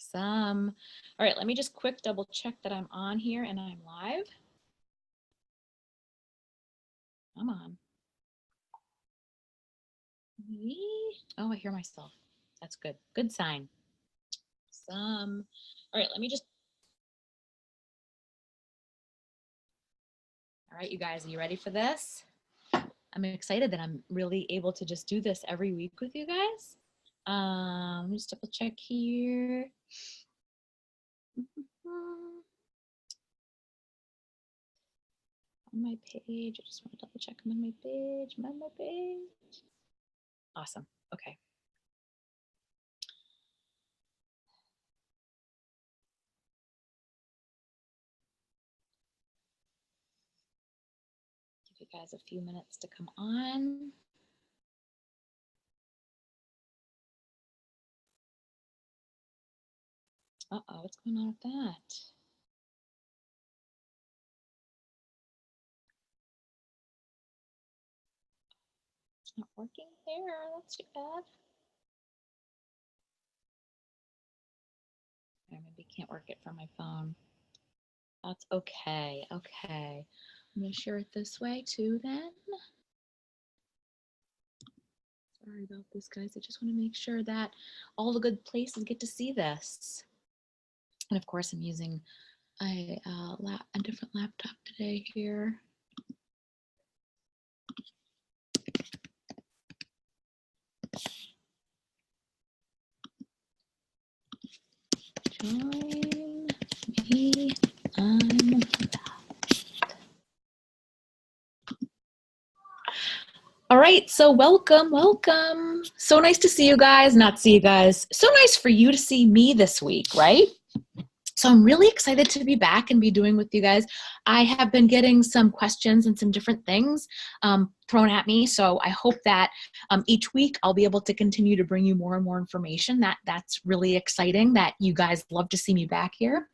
Awesome. All right, let me just quick double check that I'm on here and I'm live. Come on. Oh, I hear myself. That's good. Good sign. Awesome. All right, let me just. All right, you guys, are you ready for this? I'm excited that I'm really able to just do this every week with you guys. Let me just double check here. On my page, I just want to double check I'm on my page. I'm on my page. Awesome. Okay. Give you guys a few minutes to come on. Uh-oh, what's going on with that? It's not working there. That's too bad. Or maybe can't work it from my phone. That's okay. Okay. I'm going to share it this way too then. Sorry about this, guys. I just want to make sure that all the good places get to see this. And of course, I'm using a different laptop today here. Join me on that. All right, so welcome. So nice to see you guys, not see you guys. So nice for you to see me this week, right? So I'm really excited to be back and be doing with you guys. I have been getting some questions and some different things thrown at me. So I hope that each week I'll be able to continue to bring you more and more information. That's really exciting that you guys love to see me back here.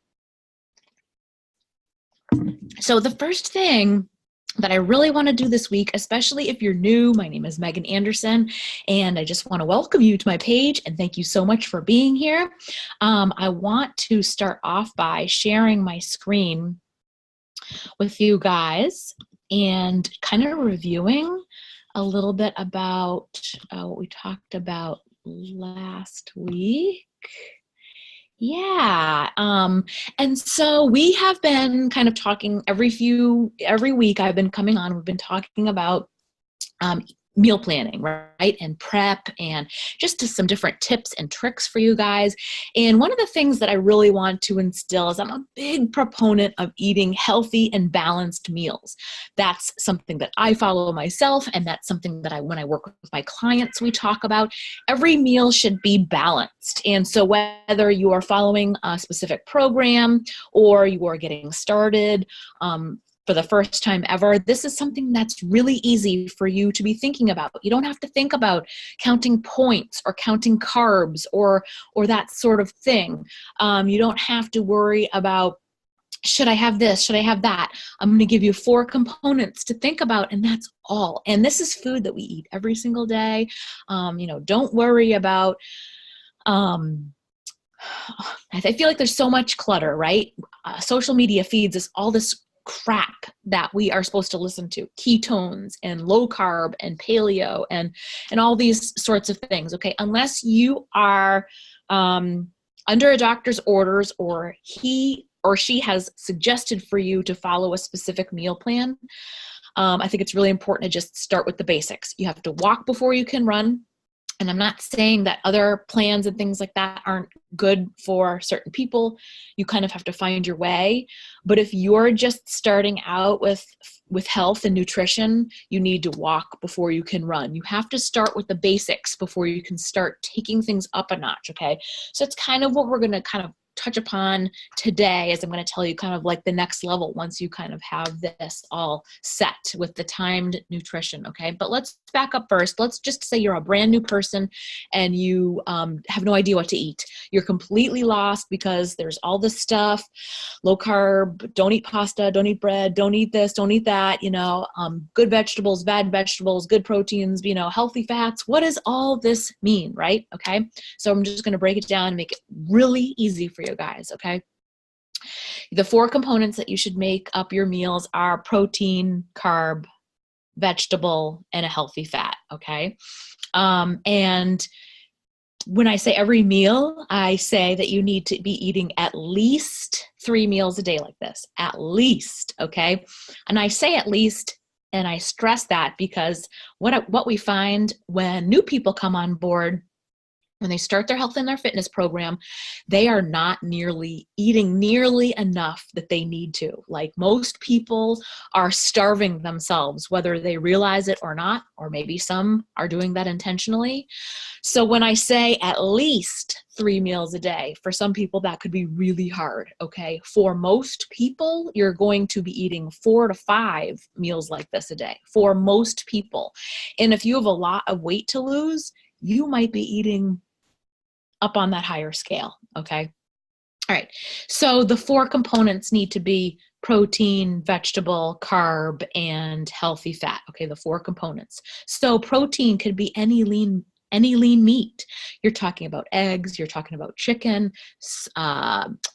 So the first thing that I really want to do this week, especially if you're new, my name is Meggin Anderson, and I just want to welcome you to my page and thank you so much for being here. I want to start off by sharing my screen with you guys and kind of reviewing a little bit about what we talked about last week. Yeah, and so we have been kind of talking every week I've been coming on, we've been talking about meal planning, right? And prep and just some different tips and tricks for you guys. And one of the things that I really want to instill is I'm a big proponent of eating healthy and balanced meals. That's something that I follow myself, and that's something that when I work with my clients, we talk about. Every meal should be balanced. And so whether you are following a specific program or you are getting started, for the first time ever, this is something that's really easy for you to be thinking about. You don't have to think about counting points or counting carbs or that sort of thing. You don't have to worry about, should I have this? Should I have that? I'm going to give you 4 components to think about, and that's all. And this is food that we eat every single day. Don't worry about, I feel like there's so much clutter, right? Social media feeds us all this crap that we are supposed to listen to, ketones and low carb and paleo and all these sorts of things. Okay, unless you are under a doctor's orders or he or she has suggested for you to follow a specific meal plan, I think it's really important to just start with the basics. You have to walk before you can run. And I'm not saying that other plans and things like that aren't good for certain people. You kind of have to find your way. But if you're just starting out with health and nutrition, you need to walk before you can run. You have to start with the basics before you can start taking things up a notch, okay? So it's kind of what we're going to kind of touch upon today, as I'm going to tell you kind of like the next level once you kind of have this all set with the timed nutrition, okay? But let's back up first. Let's just say you're a brand new person and you have no idea what to eat. you're completely lost because there's all this stuff, low carb, don't eat pasta, don't eat bread, don't eat this, don't eat that, good vegetables, bad vegetables, good proteins, healthy fats. What does all this mean, right? Okay. So I'm just going to break it down and make it really easy for you guys. Okay. The 4 components that you should make up your meals are protein, carb, vegetable, and a healthy fat. Okay. And when I say every meal, I say that you need to be eating at least 3 meals a day like this, at least. Okay. And I say at least, and I stress that because what we find when new people come on board, when they start their health and their fitness program, they are not eating nearly enough that they need to. Like most people are starving themselves, whether they realize it or not, or maybe some are doing that intentionally. So when I say at least 3 meals a day, for some people that could be really hard, okay? For most people, you're going to be eating 4 to 5 meals like this a day, for most people. And if you have a lot of weight to lose, you might be eating up on that higher scale, okay? All right, so the 4 components need to be protein, vegetable, carb, and healthy fat, okay, the 4 components. So protein could be any lean meat. You're talking about eggs, you're talking about chicken,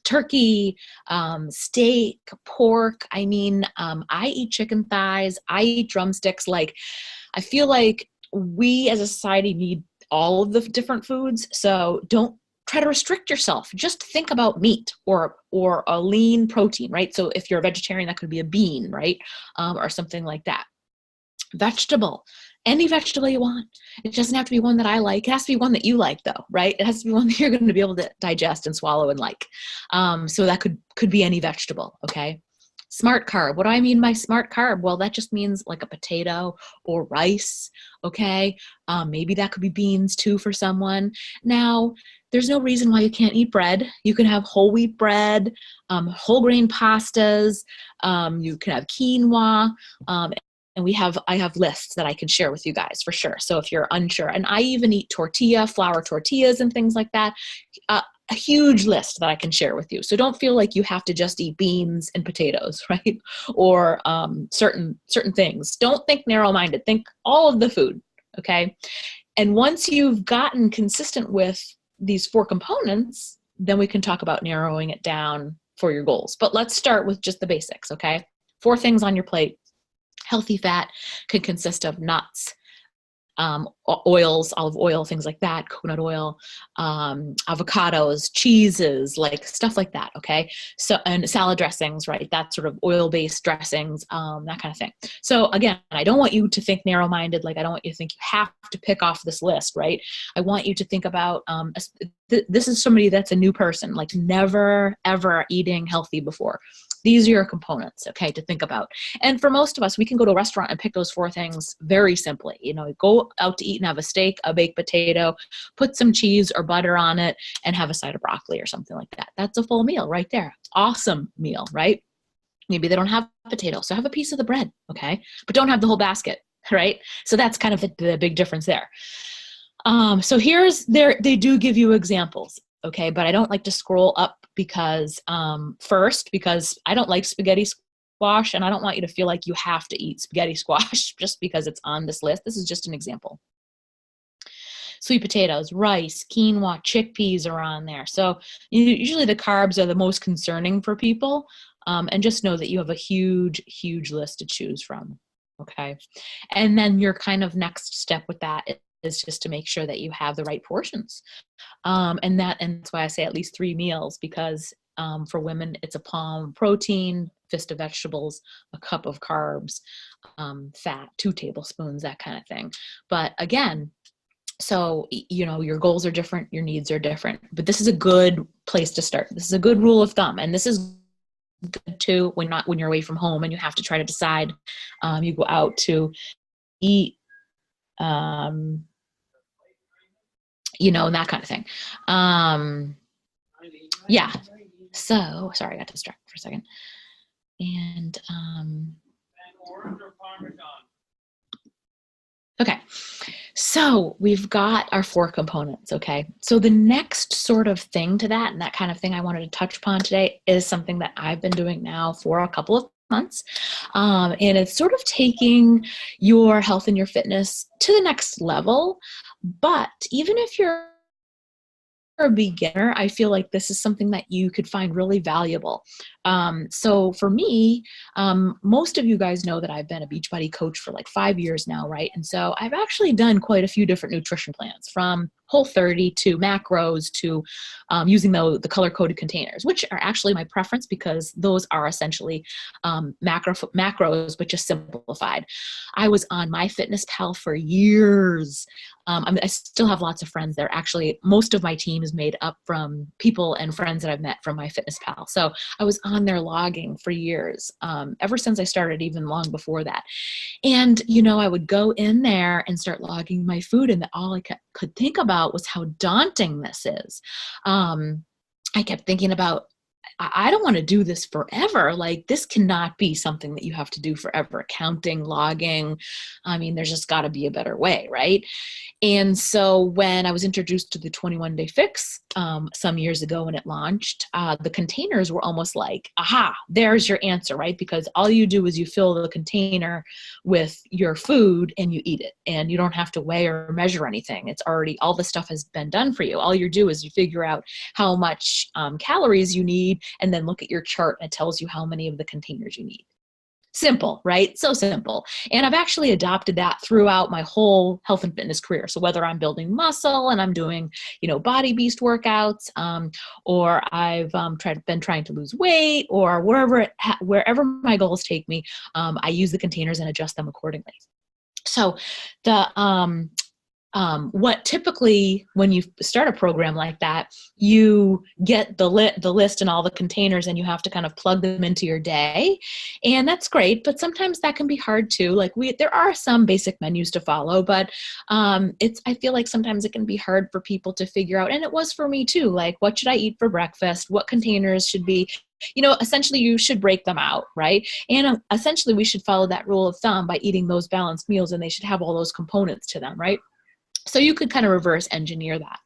turkey, steak, pork. I eat chicken thighs, I eat drumsticks. Like, I feel like we as a society need all of the different foods. So don't try to restrict yourself. Just think about meat or a lean protein, right? So if you're a vegetarian, that could be a bean, right? Or something like that. Vegetable, any vegetable you want. It doesn't have to be one that I like. It has to be one that you like though, right? It has to be one that you're going to be able to digest and swallow and like. So that could be any vegetable, okay? Smart carb. What do I mean by smart carb? Well, that just means like a potato or rice, okay? Maybe that could be beans too for someone. Now, there's no reason why you can't eat bread. You can have whole wheat bread, whole grain pastas, you can have quinoa, and I have lists that I can share with you guys for sure. So if you're unsure, and I even eat flour tortillas and things like that. A huge list that I can share with you. So don't feel like you have to just eat beans and potatoes, right? Or certain things. Don't think narrow-minded. Think all of the food, okay? And once you've gotten consistent with these 4 components, then we can talk about narrowing it down for your goals. But let's start with just the basics, okay? 4 things on your plate. Healthy fat can consist of nuts, oils, olive oil, things like that, coconut oil, avocados, cheeses, like stuff like that. Okay. So, and salad dressings, right? That sort of oil-based dressings, that kind of thing. So again, I don't want you to think narrow-minded. Like I don't want you to think you have to pick off this list, right? I want you to think about, this is somebody that's a new person, like never, ever eating healthy before. These are your components, okay, to think about. And for most of us, we can go to a restaurant and pick those 4 things very simply. Go out to eat and have a steak, a baked potato, put some cheese or butter on it, and have a side of broccoli or something like that. That's a full meal right there. Awesome meal, right? Maybe they don't have potato, so have a piece of the bread, okay? But don't have the whole basket, right? So that's kind of the big difference there. So they do give you examples, okay? But I don't like to scroll up because I don't like spaghetti squash, and I don't want you to feel like you have to eat spaghetti squash just because it's on this list. This is just an example. Sweet potatoes, rice, quinoa, chickpeas are on there. So usually the carbs are the most concerning for people. And just know that you have a huge, huge list to choose from. Okay. And then your kind of next step with that is just to make sure that you have the right portions. And that's why I say at least 3 meals, because for women, it's a palm of protein, fist of vegetables, a cup of carbs, fat, 2 tablespoons, that kind of thing. But again, so, your goals are different, your needs are different, but this is a good place to start. This is a good rule of thumb. And this is good too when you're away from home and you have to try to decide, you go out to eat, and that kind of thing. Yeah. So, sorry, I got distracted for a second. And, okay. So we've got our 4 components, okay? So the next sort of thing to that, and that kind of thing I wanted to touch upon today, is something that I've been doing now for a couple of months. And it's sort of taking your health and your fitness to the next level. But even if you're a beginner, I feel like this is something that you could find really valuable. So for me, most of you guys know that I've been a Beachbody coach for like 5 years now, right? And so I've actually done quite a few different nutrition plans, from Whole30 to macros to using the color-coded containers, which are actually my preference because those are essentially macros, but just simplified. I was on MyFitnessPal for years. I still have lots of friends there. Actually, most of my team is made up from people and friends that I've met from MyFitnessPal. So I was on there logging for years, ever since I started, even long before that. And, I would go in there and start logging my food, and all I could think about was how daunting this is. I kept thinking about, I don't want to do this forever. Like, this cannot be something that you have to do forever. Counting, logging. I mean, there's just got to be a better way, right? And so when I was introduced to the 21-day fix some years ago when it launched, the containers were almost like, aha, there's your answer, right? Because all you do is you fill the container with your food and you eat it. And you don't have to weigh or measure anything. It's already, all the stuff has been done for you. All you do is you figure out how much calories you need, and then look at your chart and it tells you how many of the containers you need. Simple, right? So simple. And I've actually adopted that throughout my whole health and fitness career. So whether I'm building muscle and I'm doing, body beast workouts, or I've been trying to lose weight, or wherever my goals take me, I use the containers and adjust them accordingly. So what typically, when you start a program like that, you get the list and all the containers, and you have to kind of plug them into your day. And that's great, but sometimes that can be hard too. Like, there are some basic menus to follow, but I feel like sometimes it can be hard for people to figure out. And it was for me too. Like, what should I eat for breakfast? What containers should be, essentially you should break them out, right? And essentially we should follow that rule of thumb by eating those balanced meals, and they should have all those components to them, right? So you could kind of reverse engineer that.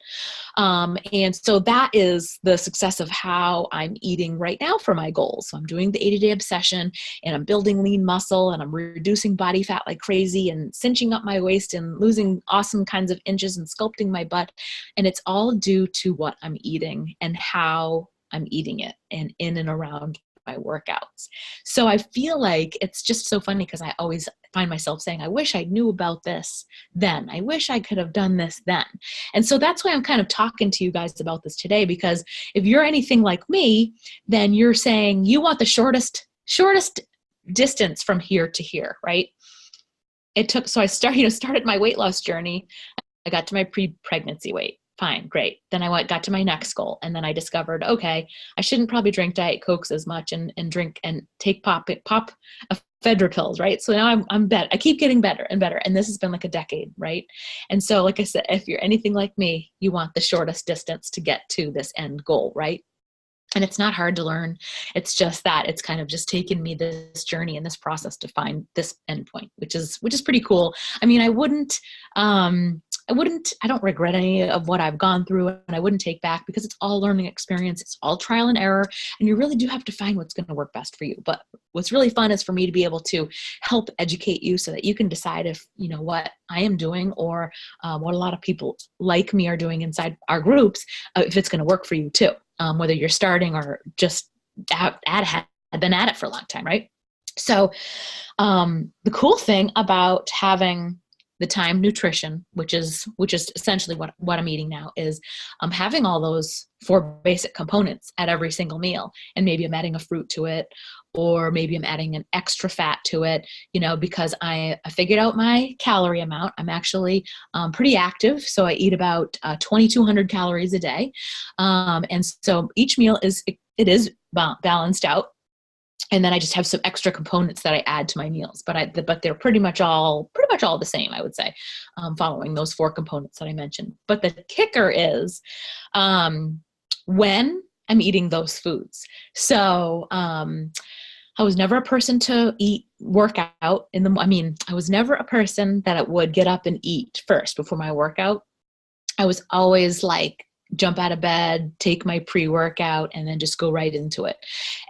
And so that is the success of how I'm eating right now for my goals. So I'm doing the 80-day obsession, and I'm building lean muscle, and I'm reducing body fat like crazy, and cinching up my waist, and losing awesome kinds of inches, and sculpting my butt. And it's all due to what I'm eating and how I'm eating it, and in and around my workouts. So I feel like it's just so funny because I always find myself saying, I wish I knew about this then. I wish I could have done this then. And so that's why I'm kind of talking to you guys about this today, because if you're anything like me, then you're saying you want the shortest distance from here to here, right? So I started my weight loss journey. I got to my pre-pregnancy weight. Fine, great. Then I got to my next goal, and then I discovered, okay, I shouldn't probably drink Diet Cokes as much and drink and take pop ephedra pills, right? So now I'm better. I keep getting better and better, and this has been like a decade, right? And so, like I said, if you're anything like me, you want the shortest distance to get to this end goal, right? And it's not hard to learn. It's just that it's kind of just taken me this journey and this process to find this endpoint, which is pretty cool. I mean, I don't regret any of what I've gone through, and I wouldn't take back, because it's all learning experience. It's all trial and error, and you really do have to find what's going to work best for you. But what's really fun is for me to be able to help educate you so that you can decide if, what I am doing, or what a lot of people like me are doing inside our groups, if it's going to work for you too. Whether you're starting or just have been at it for a long time, right? So the cool thing about having the time nutrition, which is essentially what I'm eating now, is having all those 4 basic components at every single meal. And maybe I'm adding a fruit to it, or maybe I'm adding an extra fat to it, because I figured out my calorie amount. I'm actually pretty active. So I eat about 2,200 calories a day. And so each meal is balanced out. And then I just have some extra components that I add to my meals, but they're pretty much all the same, I would say, following those 4 components that I mentioned. But the kicker is when I'm eating those foods. So I was never a person to workout I was never a person that would get up and eat first before my workout. I was always like, jump out of bed, take my pre-workout, and then just go right into it.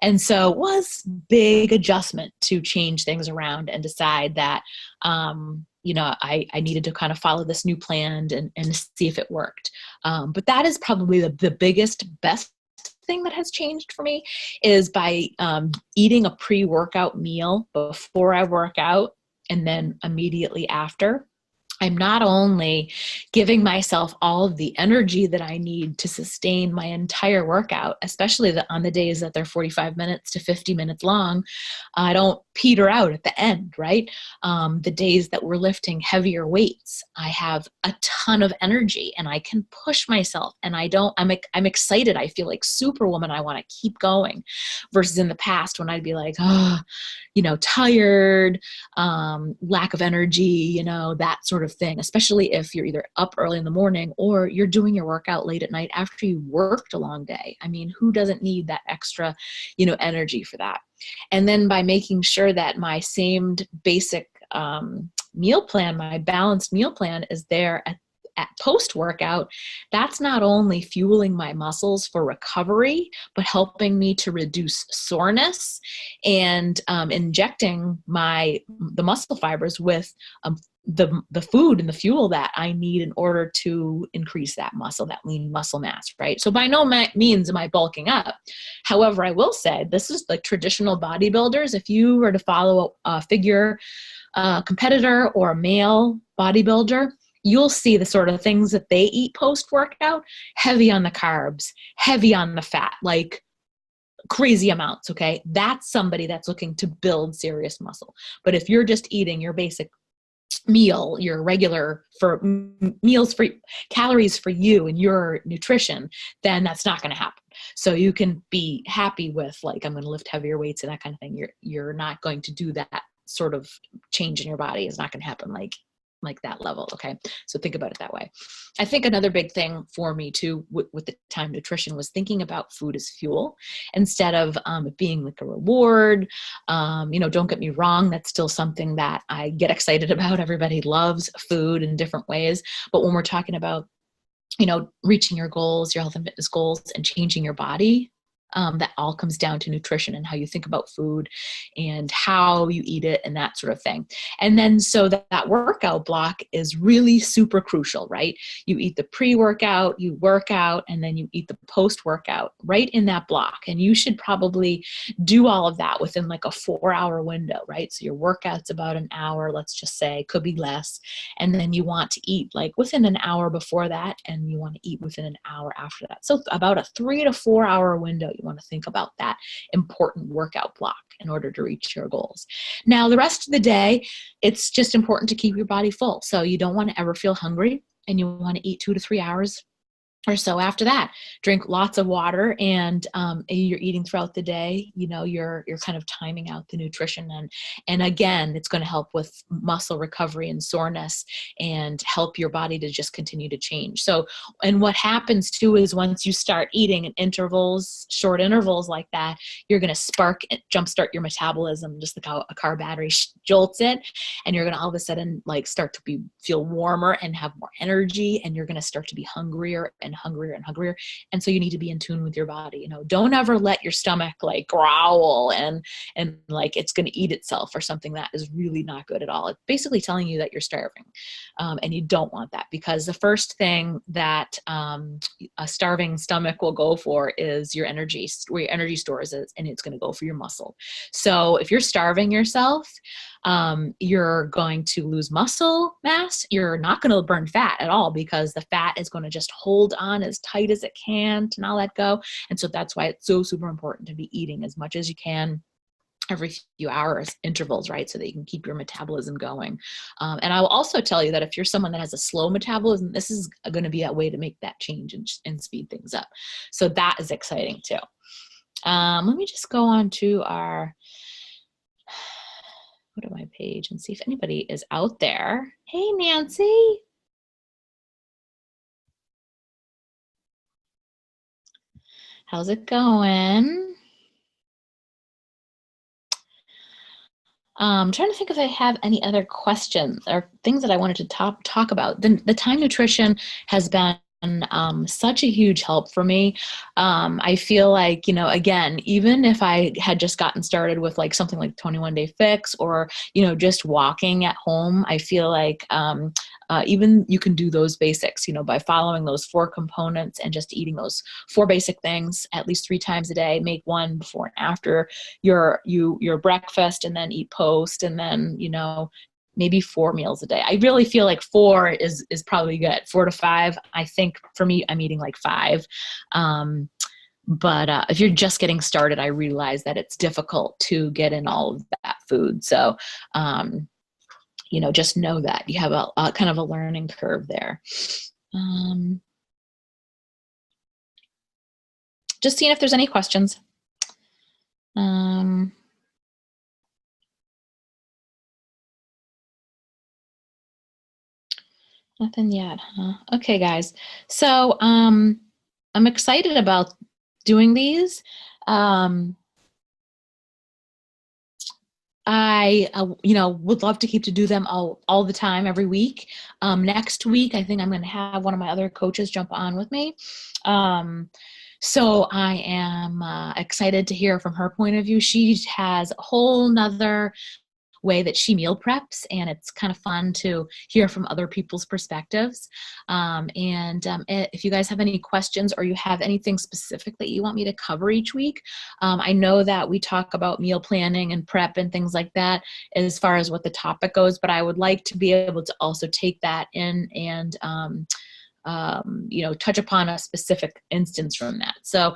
And so it was big adjustment to change things around and decide that, I needed to kind of follow this new plan and see if it worked. But that is probably the biggest, best thing that has changed for me is by eating a pre-workout meal before I work out and then immediately after. I'm not only giving myself all of the energy that I need to sustain my entire workout, especially on the days that they're 45 minutes to 50 minutes long. I don't peter out at the end, right? The days that we're lifting heavier weights, I have a ton of energy and I can push myself, and I'm excited. I feel like Superwoman. I want to keep going, versus in the past when I'd be like, tired, lack of energy, that sort of thing, especially if you're either up early in the morning or you're doing your workout late at night after you worked a long day. I mean, who doesn't need that extra, energy for that? And then by making sure that my same basic meal plan, my balanced meal plan is there at post-workout, that's not only fueling my muscles for recovery, but helping me to reduce soreness and injecting the muscle fibers with the food and the fuel that I need in order to increase that lean muscle mass, right? So by no means am I bulking up. However, I will say this is like traditional bodybuilders. If you were to follow a figure competitor or a male bodybuilder, you'll see the sort of things that they eat post-workout, heavy on the carbs, heavy on the fat, like crazy amounts, okay? That's somebody that's looking to build serious muscle. But if you're just eating your basic meal, your regular meals for calories for you and your nutrition, then that's not going to happen. So you can be happy with like, I'm going to lift heavier weights and that kind of thing. You're not going to do that sort of change in your body. Is not going to happen like that level. Okay. So think about it that way. I think another big thing for me too, with the time nutrition, was thinking about food as fuel instead of it being like a reward. Don't get me wrong. That's still something that I get excited about. Everybody loves food in different ways. But when we're talking about, reaching your goals, your health and fitness goals, and changing your body, that all comes down to nutrition and how you think about food and how you eat it and that sort of thing. And then so that workout block is really super crucial, right? You eat the pre-workout, you work out, and then you eat the post-workout right in that block. And you should probably do all of that within like a 4-hour window, right? So your workout's about an hour, let's just say, could be less. And then you want to eat like within an hour before that, and you want to eat within an hour after that. So about a 3 to 4 hour window, you want to think about that important workout block in order to reach your goals. Now, the rest of the day, it's just important to keep your body full. So you don't want to ever feel hungry, and you want to eat 2 to 3 hours or so after that. Drink lots of water, and you're eating throughout the day. You're kind of timing out the nutrition, and again, it's going to help with muscle recovery and soreness, and help your body to just continue to change. So, and what happens too is once you start eating in intervals, short intervals like that, you're going to jumpstart your metabolism, just like how a car battery jolts it, and you're going to all of a sudden like start to feel warmer and have more energy, and you're going to start to be hungrier and hungrier and hungrier. And so you need to be in tune with your body. Don't ever let your stomach like growl and like it's going to eat itself or something. That is really not good at all. It's basically telling you that you're starving. And you don't want that, because the first thing that a starving stomach will go for is your energy, where your energy stores is, and it's going to go for your muscle. So if you're starving yourself, you're going to lose muscle mass. You're not going to burn fat at all, because the fat is going to just hold on as tight as it can to not let go. And so that's why it's so super important to be eating as much as you can every few hours intervals, right? So that you can keep your metabolism going. And I will also tell you that if you're someone that has a slow metabolism, this is going to be a way to make that change and speed things up. So that is exciting too. Let me just go on to go to my page and see if anybody is out there. Hey, Nancy. How's it going? I'm trying to think if I have any other questions or things that I wanted to talk about. The time nutrition has been such a huge help for me. I feel like, again, even if I had just gotten started with like something like 21 Day Fix or, just walking at home, I feel like even you can do those basics, by following those 4 components and just eating those 4 basic things at least 3 times a day. Make one before and after your breakfast, and then eat post, and then maybe 4 meals a day. I really feel like 4 is probably good. 4 to 5. I think for me, I'm eating like 5. But if you're just getting started, I realize that it's difficult to get in all of that food. So just know that you have a kind of a learning curve there. Just seeing if there's any questions. Nothing yet, huh? Okay, guys. So I'm excited about doing these. I, would love to keep to do them all the time, every week. Next week, I think I'm going to have one of my other coaches jump on with me. So I am excited to hear from her point of view. She has a whole nother way that she meal preps, and it's kind of fun to hear from other people's perspectives. If you guys have any questions or you have anything specific that you want me to cover each week, I know that we talk about meal planning and prep and things like that as far as what the topic goes, but I would like to be able to also take that in and touch upon a specific instance from that. So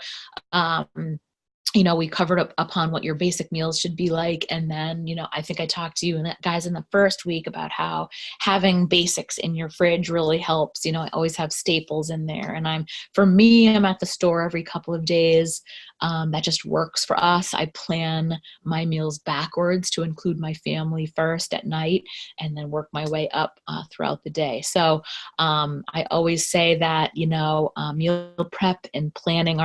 we covered up upon what your basic meals should be like. And then, I think I talked to you and guys in the first week about how having basics in your fridge really helps. I always have staples in there. And for me, I'm at the store every couple of days. That just works for us. I plan my meals backwards to include my family first at night and then work my way up throughout the day. So I always say that, meal prep and planning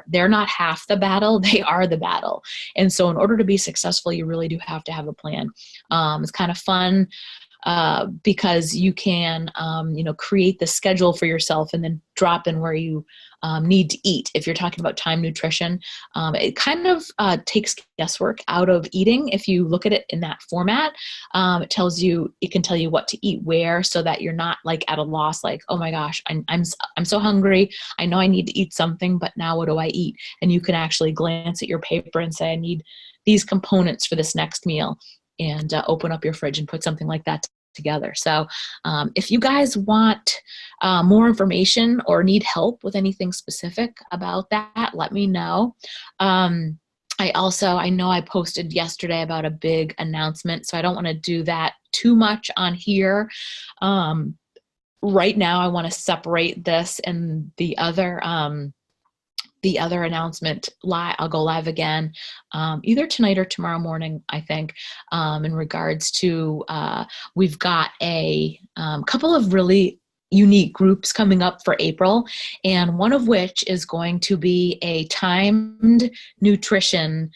they're not half the battle. They are the battle. And so in order to be successful, you really do have to have a plan. It's kind of fun because you can, create the schedule for yourself and then drop in where you need to eat. If you're talking about time nutrition, it kind of takes guesswork out of eating. If you look at it in that format, it can tell you what to eat where, so that you're not like at a loss, like, oh my gosh, I'm so hungry. I know I need to eat something, but now what do I eat? And you can actually glance at your paper and say, I need these components for this next meal, and open up your fridge and put something like that together. So if you guys want more information or need help with anything specific about that, let me know. I know I posted yesterday about a big announcement, so I don't want to do that too much on here. Right now, I want to separate this and the other announcement. I'll go live again either tonight or tomorrow morning, I think, in regards to we've got a couple of really unique groups coming up for April, and one of which is going to be a timed nutrition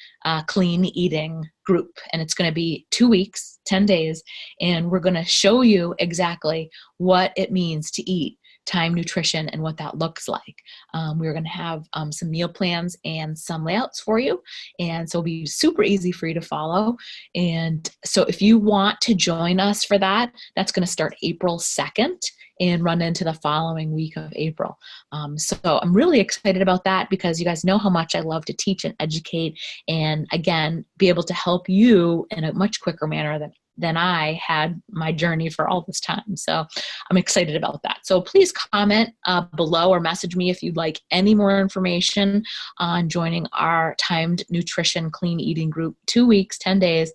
clean eating group. And it's going to be 2 weeks, 10 days, and we're going to show you exactly what it means to eat time nutrition and what that looks like. We're going to have some meal plans and some layouts for you. And so it'll be super easy for you to follow. And so if you want to join us for that, that's going to start April 2nd and run into the following week of April. So I'm really excited about that, because you guys know how much I love to teach and educate, and again, be able to help you in a much quicker manner than I had my journey for all this time. So I'm excited about that. So please comment below or message me if you'd like any more information on joining our timed nutrition clean eating group, 2 weeks, 10 days.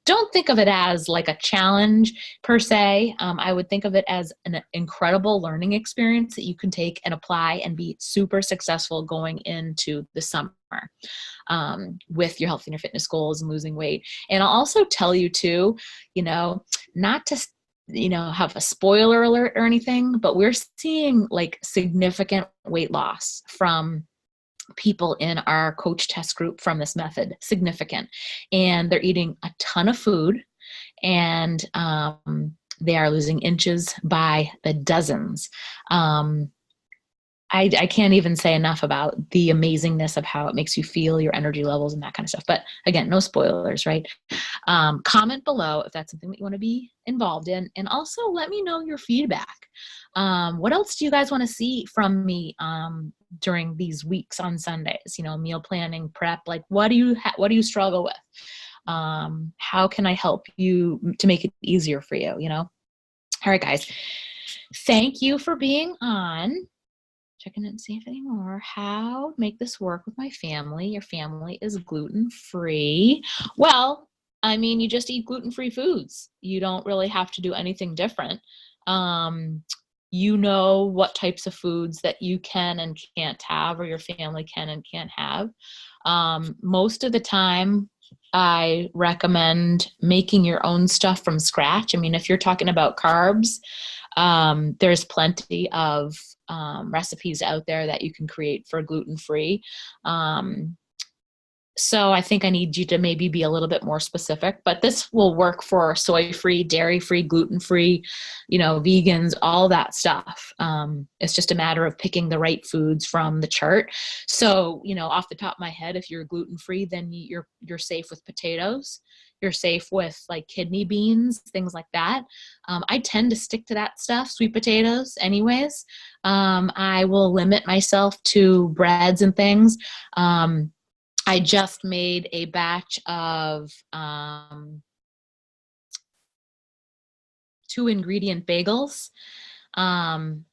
Don't think of it as like a challenge per se. I would think of it as an incredible learning experience that you can take and apply and be super successful going into the summer with your health and your fitness goals and losing weight. And I'll also tell you too, not to have a spoiler alert or anything, but we're seeing like significant weight loss from people in our coach test group from this method, significant. And they're eating a ton of food, and they are losing inches by the dozens. I can't even say enough about the amazingness of how it makes you feel, your energy levels, and that kind of stuff. But again, no spoilers, right? Comment below if that's something that you want to be involved in. And also let me know your feedback. What else do you guys want to see from me during these weeks on Sundays? Meal planning, prep, like what do you struggle with? How can I help you to make it easier for you? All right, guys, thank you for being on. Checking in and see if any more. How make this work with my family? Your family is gluten-free. Well, you just eat gluten-free foods. You don't really have to do anything different. You know what types of foods that you can and can't have, or your family can and can't have. Most of the time, I recommend making your own stuff from scratch. If you're talking about carbs, there's plenty of recipes out there that you can create for gluten-free. So I think I need you to maybe be a little bit more specific, but this will work for soy-free, dairy-free, gluten-free, vegans, all that stuff. It's just a matter of picking the right foods from the chart. So, off the top of my head, if you're gluten-free, then you're safe with potatoes. You're safe with like kidney beans, things like that. I tend to stick to that stuff, sweet potatoes anyways. I will limit myself to breads and things. I just made a batch of 2-ingredient bagels,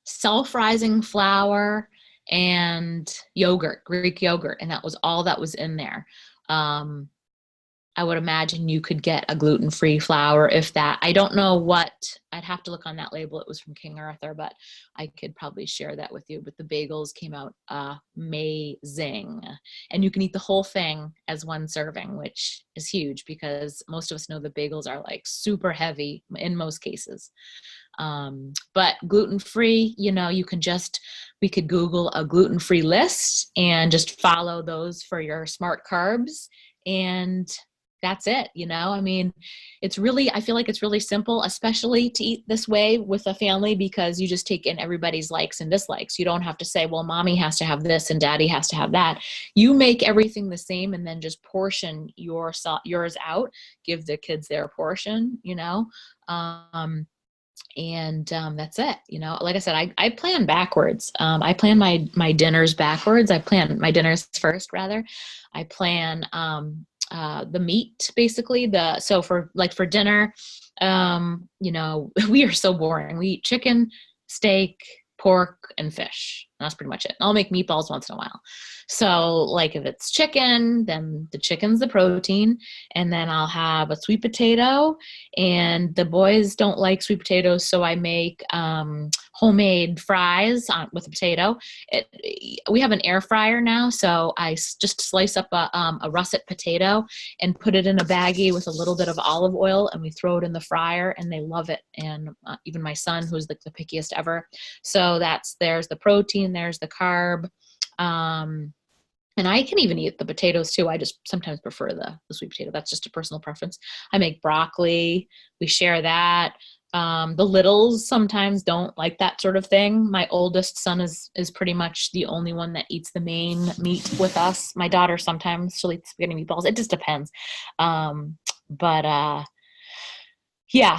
self-rising flour, and yogurt, Greek yogurt, and that was all that was in there. I would imagine you could get a gluten-free flour if that. I don't know what, I'd have to look on that label. It was from King Arthur, but I could probably share that with you. But the bagels came out amazing. And you can eat the whole thing as one serving, which is huge because most of us know the bagels are like super heavy in most cases. But gluten-free, we could Google a gluten-free list and just follow those for your smart carbs. And that's it. I feel like it's really simple, especially to eat this way with a family, because you just take in everybody's likes and dislikes. You don't have to say, well, mommy has to have this and daddy has to have that. You make everything the same and then just portion yours out, give the kids their portion, that's it. Like I said, I plan backwards. I plan my dinners backwards. I plan my dinners first, rather. I plan the meat, basically. So for dinner, we are so boring. We eat chicken, steak, pork, and fish. That's pretty much it. I'll make meatballs once in a while. So like if it's chicken, then the chicken's the protein, and then I'll have a sweet potato, and the boys don't like sweet potatoes, so I make homemade fries with a potato. We have an air fryer now, so I just slice up a russet potato and put it in a baggie with a little bit of olive oil, and we throw it in the fryer, and they love it. And even my son, who's like the pickiest ever. So there's the protein, there's the carb. And I can even eat the potatoes too. I just sometimes prefer the sweet potato. That's just a personal preference. I make broccoli. We share that. The littles sometimes don't like that sort of thing. My oldest son is pretty much the only one that eats the main meat with us. My daughter sometimes she'll eat spaghetti meatballs. It just depends. Yeah. You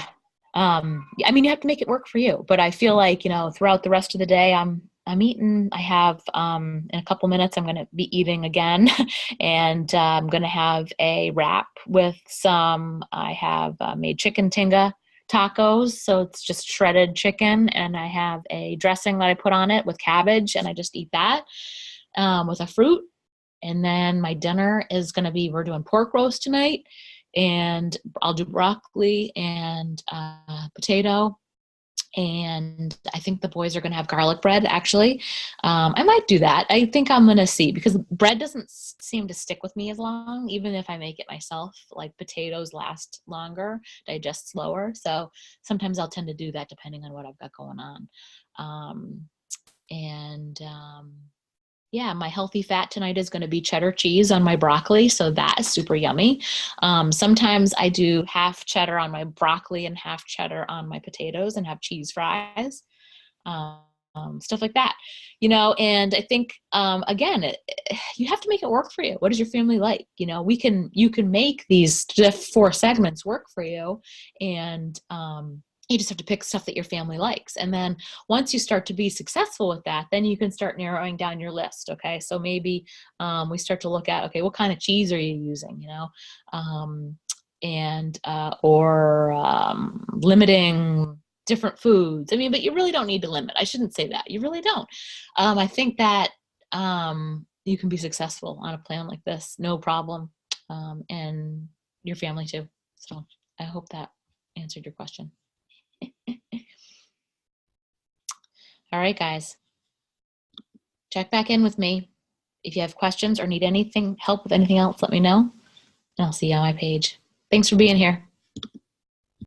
have to make it work for you. But I feel like throughout the rest of the day, I'm eating. I have in a couple minutes I'm going to be eating again, and I'm going to have a wrap with some. I have made chicken tinga tacos, so it's just shredded chicken, and I have a dressing that I put on it with cabbage, and I just eat that with a fruit. And then my dinner is going to be, we're doing pork roast tonight, and I'll do broccoli and potato. And I think the boys are going to have garlic bread, actually. I might do that. I think I'm going to see, because bread doesn't seem to stick with me as long, even if I make it myself. Like potatoes last longer, digest slower. So sometimes I'll tend to do that depending on what I've got going on. Yeah, my healthy fat tonight is going to be cheddar cheese on my broccoli, so that is super yummy. Sometimes I do half cheddar on my broccoli and half cheddar on my potatoes and have cheese fries, stuff like that, and I think, again, you have to make it work for you. What is your family like? You can make these 4 segments work for you, and you just have to pick stuff that your family likes. And then once you start to be successful with that, then you can start narrowing down your list. Okay. So maybe we start to look at, okay, what kind of cheese are you using, and or limiting different foods. I mean, but you really don't need to limit. I shouldn't say that. You really don't. I think that you can be successful on a plan like this, no problem, and your family too. So I hope that answered your question. All right, guys, check back in with me. If you have questions or need anything, help with anything else, let me know, and I'll see you on my page. Thanks for being here.